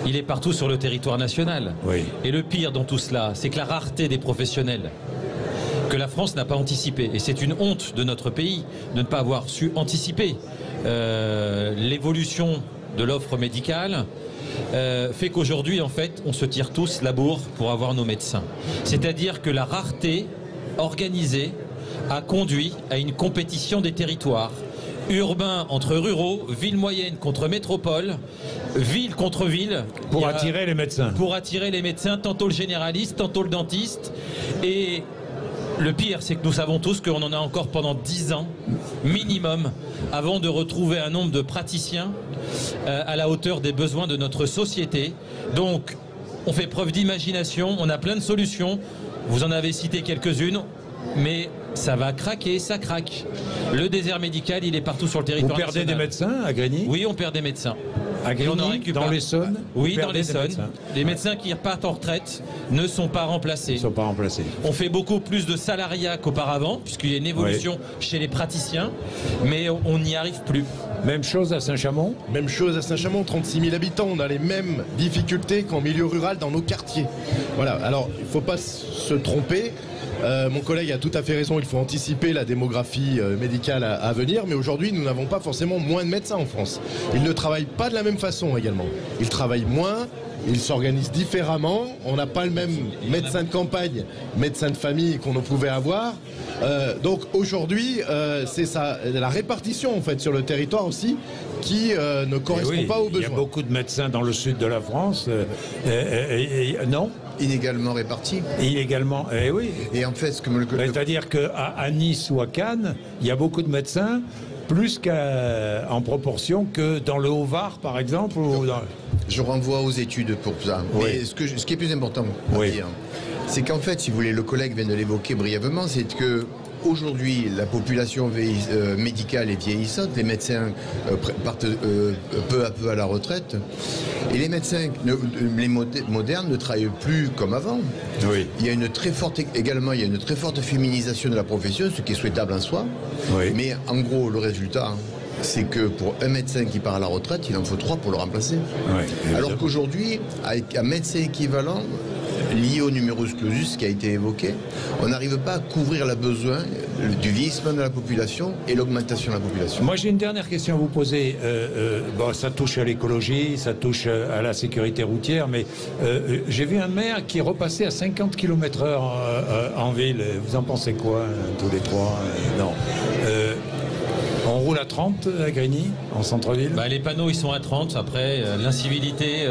il est partout sur le territoire national. Et le pire dans tout cela, c'est que la rareté des professionnels, que la France n'a pas anticipé. Et c'est une honte de notre pays de ne pas avoir su anticiper l'évolution de l'offre médicale, fait qu'aujourd'hui, en fait, on se tire tous la bourre pour avoir nos médecins. C'est-à-dire que la rareté organisée a conduit à une compétition des territoires. Urbains entre ruraux, ville moyenne contre métropole, ville contre ville. Pour attirer les médecins. Pour attirer les médecins, tantôt le généraliste, tantôt le dentiste. Et le pire, c'est que nous savons tous qu'on en a encore pendant 10 ans, minimum, avant de retrouver un nombre de praticiens à la hauteur des besoins de notre société. Donc, on fait preuve d'imagination, on a plein de solutions. Vous en avez cité quelques-unes, mais ça va craquer, ça craque. Le désert médical, il est partout sur le territoire national. Vous perdez des médecins à Grigny? Oui, on perd des médecins. À Grigny, on en récupère. Dans l'Essonne? Oui, dans l'Essonne. Les médecins qui repartent en retraite ne sont pas remplacés. Ils ne sont pas remplacés. On fait beaucoup plus de salariat qu'auparavant, puisqu'il y a une évolution chez les praticiens, mais on n'y arrive plus. Même chose à Saint-Chamond? Même chose à Saint-Chamond, 36 000 habitants. On a les mêmes difficultés qu'en milieu rural dans nos quartiers. Voilà, alors il ne faut pas se tromper. Mon collègue a tout à fait raison, il faut anticiper la démographie médicale à venir, mais aujourd'hui nous n'avons pas forcément moins de médecins en France. Ils ne travaillent pas de la même façon également. Ils travaillent moins, ils s'organisent différemment, on n'a pas le même médecin de campagne, médecin de famille qu'on pouvait avoir. Donc aujourd'hui, c'est la répartition en fait sur le territoire aussi qui ne correspond pas aux besoins. Il y a beaucoup de médecins dans le sud de la France, non? Inégalement répartis. Inégalement, oui. Et en fait, c'est-à-dire qu'à Nice ou à Cannes, il y a beaucoup de médecins, plus en proportion que dans le Haut-Var, par exemple. Je renvoie aux études pour ça. Mais ce qui est plus important à dire, c'est qu'en fait, si vous voulez, le collègue vient de l'évoquer brièvement, c'est que aujourd'hui, la population médicale est vieillissante, les médecins partent peu à peu à la retraite, et les médecins, les modernes, ne travaillent plus comme avant. Oui. Il y a une très forte féminisation de la profession, ce qui est souhaitable en soi. Oui. Mais en gros, le résultat, c'est que pour un médecin qui part à la retraite, il en faut 3 pour le remplacer. Oui, alors qu'aujourd'hui, avec un médecin équivalent, lié au numerus clausus qui a été évoqué, on n'arrive pas à couvrir le besoin du vieillissement de la population et l'augmentation de la population. Moi j'ai une dernière question à vous poser. Ça touche à l'écologie, ça touche à la sécurité routière, mais j'ai vu un maire qui est repassé à 50 km/h en ville. Vous en pensez quoi, tous les trois? Non. On roule à 30 à Grigny, en centre-ville? Les panneaux, ils sont à 30. Après, l'incivilité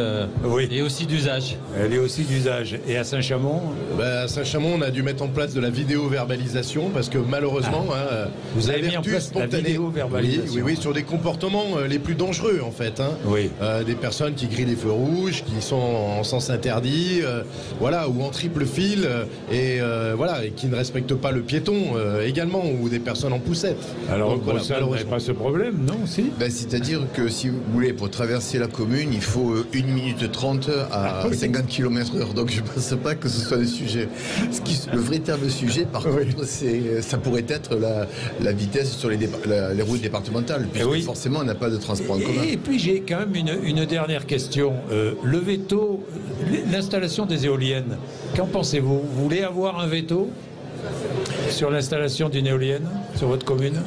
est aussi d'usage. Elle est aussi d'usage. Et à Saint-Chamond? À Saint-Chamond, on a dû mettre en place de la vidéo-verbalisation parce que malheureusement... vous avez mis en place la vidéo-verbalisation? Oui, sur des comportements les plus dangereux en fait. Oui. Des personnes qui grillent les feux rouges, qui sont en sens interdit, ou en triple fil, et qui ne respectent pas le piéton également, ou des personnes en poussette. Alors, vous n'avez pas ce problème, non? C'est-à-dire que si vous voulez, pour traverser la commune, il faut 1 minute 30 à 50 km/h. Donc je ne pense pas que ce soit le sujet. Le véritable sujet, par contre, ça pourrait être la vitesse sur les routes départementales, puisque forcément, on n'a pas de transport en commun. Et puis j'ai quand même une dernière question. Le veto, l'installation des éoliennes, qu'en pensez-vous? Vous voulez avoir un veto sur l'installation d'une éolienne sur votre commune?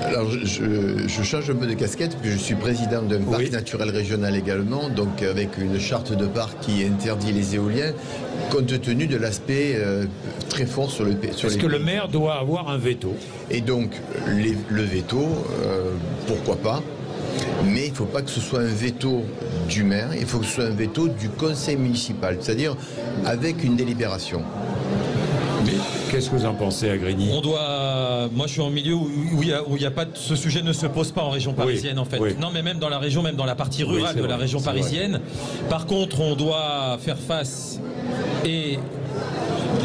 Alors je change un peu de casquette, puis je suis président d'un parc naturel régional également, donc avec une charte de parc qui interdit les éoliens, compte tenu de l'aspect très fort sur les... Est-ce que le maire doit avoir un veto? Et donc le veto, pourquoi pas? Mais il ne faut pas que ce soit un veto du maire, il faut que ce soit un veto du conseil municipal, c'est-à-dire avec une délibération. Mais qu'est-ce que vous en pensez à Grigny? Moi, je suis en milieu où il y a pas, ce sujet ne se pose pas en région parisienne, en fait. Non, mais même dans la région, même dans la partie rurale de la région parisienne. Par contre, on doit faire face, et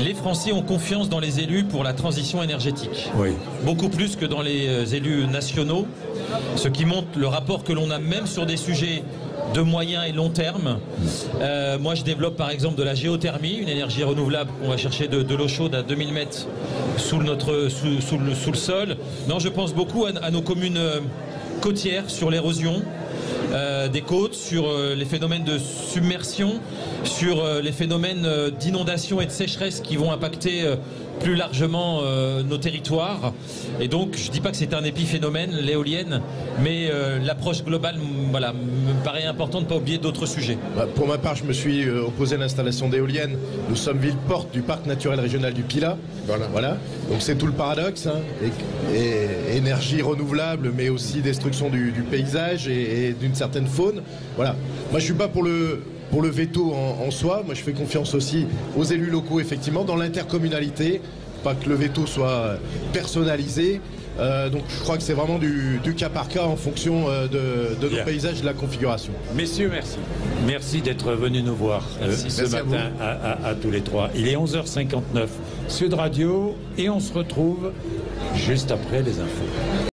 les Français ont confiance dans les élus pour la transition énergétique. Beaucoup plus que dans les élus nationaux, ce qui montre le rapport que l'on a même sur des sujets de moyen et long terme. Moi, je développe par exemple de la géothermie, une énergie renouvelable. On va chercher de l'eau chaude à 2000 mètres sous le sol. Non, je pense beaucoup à nos communes côtières, sur l'érosion des côtes, sur les phénomènes de submersion, sur les phénomènes d'inondation et de sécheresse qui vont impacter plus largement nos territoires. Et donc, je ne dis pas que c'est un épiphénomène, l'éolienne, mais l'approche globale me paraît importante de ne pas oublier d'autres sujets. Pour ma part, je me suis opposé à l'installation d'éoliennes. Nous sommes ville-porte du parc naturel régional du Pilat. Voilà. Donc c'est tout le paradoxe. Et énergie renouvelable, mais aussi destruction du paysage et d'une certaine faune. Voilà. Moi, je suis pas pour le veto en soi. Moi, je fais confiance aussi aux élus locaux, effectivement, dans l'intercommunalité. Pas que le veto soit personnalisé. Donc je crois que c'est vraiment du cas par cas en fonction de nos paysages et de la configuration. Messieurs, merci. Merci d'être venus nous voir ce matin à tous les trois. Il est 11h59, Sud Radio, et on se retrouve juste après les infos.